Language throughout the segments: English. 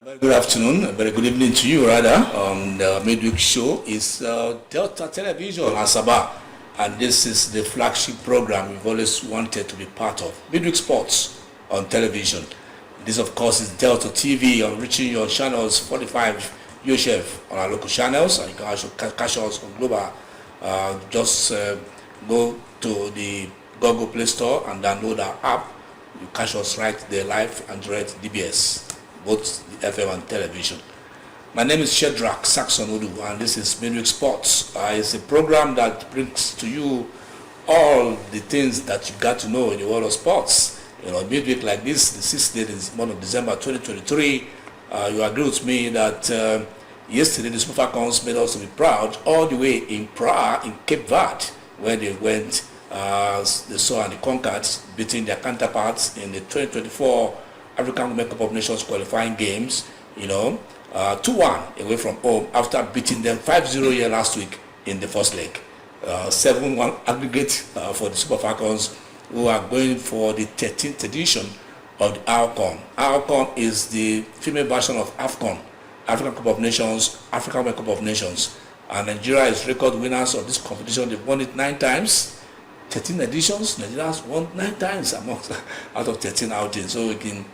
Very good afternoon, very good evening to you rather. The midweek show is Delta Television Asaba, and this is the flagship program we've always wanted to be part of. Midweek Sports on television. This of course is Delta TV, reaching your channels 45 UHF on our local channels, and you can also catch us on global. Just go to the Google Play Store and download our app. You catch us right there live and direct DBS, both the FM and television. My name is Shedrack Saxon Odu, and this is Midweek Sports. It's a program that brings to you all the things that you got to know in the world of sports. You know, midweek like this, the 6th day is month of December 2023. You agree with me that yesterday the Super Falcons made us to be proud all the way in Praia, in Cape Verde, where they went, they saw and they conquered, beating their counterparts in the 2024 African Women Cup of Nations qualifying games, 2-1 away from home after beating them 5-0 here last week in the first leg. 7-1 aggregate for the Super Falcons, who are going for the 13th edition of the AFCON. AFCON is the female version of AFCON, African Cup of Nations, African Women Cup of Nations. And Nigeria is record winners of this competition. They've won it 9 times. 13 editions, Nigeria has won 9 times out of 13 outings. So we can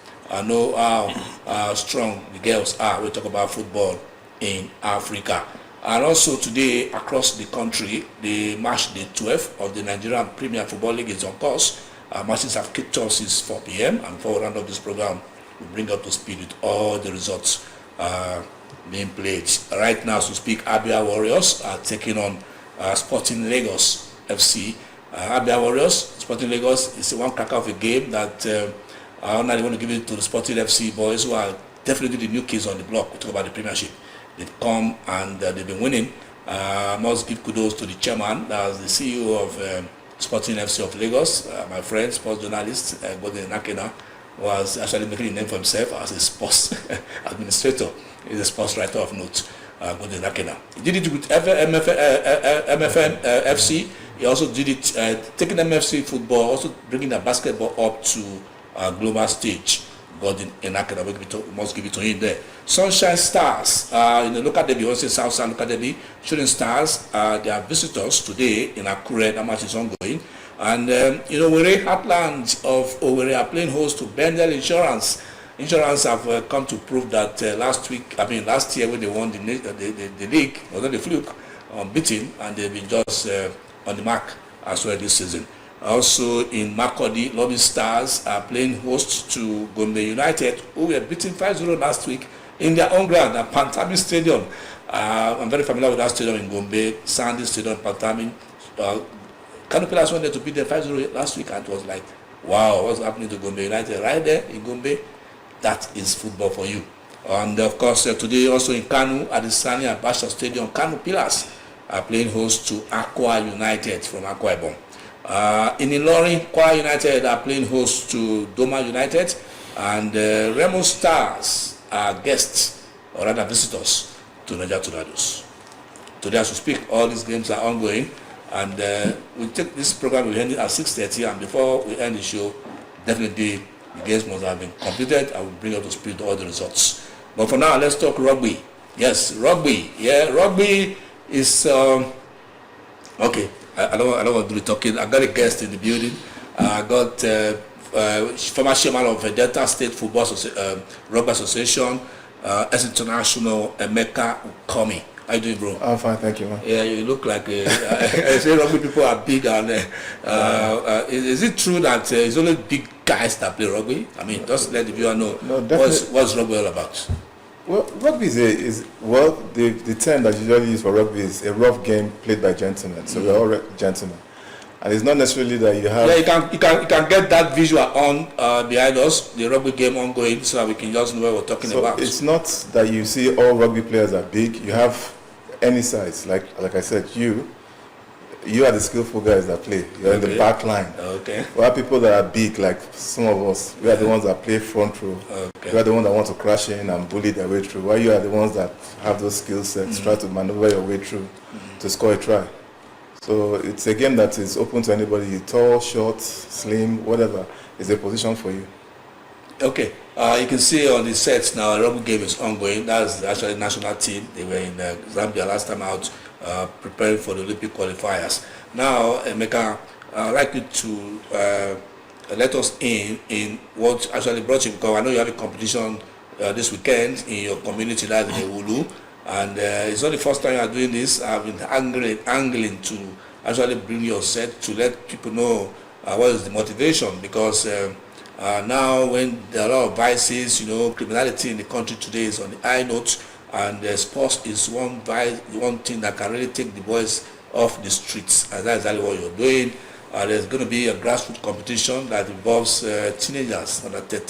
know how strong the girls are. We talk about football in Africa. And also today across the country, the match day 12 of the Nigerian Premier Football League is on course. Matches have kicked off since 4 p.m. and before we round up this program, we bring up to speed with all the results being played. Right now, as we speak, Abia Warriors are taking on Sporting Lagos FC. Abia Warriors, Sporting Lagos is one cracker of a game that I'm not going to give it to the Sporting FC boys, who are definitely the new kids on the block. We talk about the Premiership. They've come and they've been winning. I must give kudos to the chairman, that's the CEO of Sporting FC of Lagos, my friend, sports journalist, Godwin Nakena, was actually making a name for himself as a sports administrator. He's a sports writer of note, Godwin Nakena. He did it with MFN FC. He also did it, taking MFC football, also bringing the basketball up to global stage. Godwin Nakena, we must give it to him there. Sunshine Stars, in the local derby, also Southside local derby, Shooting Stars, they are visitors today in Akure. That match is ongoing. And, Owerri Heartland of Owerri are playing host to Bendel Insurance. Insurance have come to prove that last year when they won the league, was not the fluke, unbeaten, and they've been just on the mark as well this season. Also in Makurdi, Lobby Stars are playing host to Gombe United, who were beaten 5-0 last week in their own ground at Pantami Stadium. I'm very familiar with that stadium in Gombe, Sandy Stadium, Pantami. Kano Pillars wanted to beat them 5-0 last week, and it was like, wow, what's happening to Gombe United right there in Gombe? That is football for you. And of course, today also in Kano at the Sani Abacha Stadium, Kano Pillars are playing host to Aqua United from Akwa Ibom. In Ilorin, Kwara United are playing host to Doma United, and Remo Stars are guests, or rather visitors, to Niger Tornadoes. Today as we speak, all these games are ongoing, and we take this program, we end it at 6:30, and before we end the show, definitely the games must have been completed. I will bring up to speed all the results. But for now, let's talk rugby. Yes, rugby. Yeah, rugby is okay. I don't want to do the talking. I got a guest in the building. I got former chairman of Delta State Football Rugby Association, ex-international Emeka Ukome. How you doing, bro? I'm fine, thank you, man. Yeah, you look like I say rugby people are big, and is it true that it's only big guys that play rugby? I mean, just let the viewer know what's rugby all about. Well, rugby is the term that you usually use for rugby is a rough game played by gentlemen. So we're all gentlemen, and it's not necessarily that you have. Yeah, you can get that visual on behind us, the rugby game ongoing, so that we can just know what we're talking about. It's not that you see all rugby players are big. You have any size, like I said, you are the skillful guys that play. You're in the back line. Okay. We have people that are big, like some of us. We are the ones that play front row. Okay. We are the ones that want to crash in and bully their way through. While you are the ones that have those skill sets, try to maneuver your way through to score a try. So it's a game that is open to anybody, tall, short, slim, whatever, is a position for you. Okay. You can see on the sets now, the rugby game is ongoing. That's actually the national team. They were in Zambia last time out, preparing for the Olympic qualifiers. Now, Emeka, I'd like you to let us in what actually brought you, because I know you have a competition this weekend in your community, that's in Ulu, and it's not the first time you are doing this. I've been angling to actually bring your set to let people know what is the motivation, because now when there are a lot of vices, criminality in the country today is on the high note, and sports is one thing that can really take the boys off the streets, and that's exactly what you're doing. There's going to be a grassroots competition that involves teenagers under 13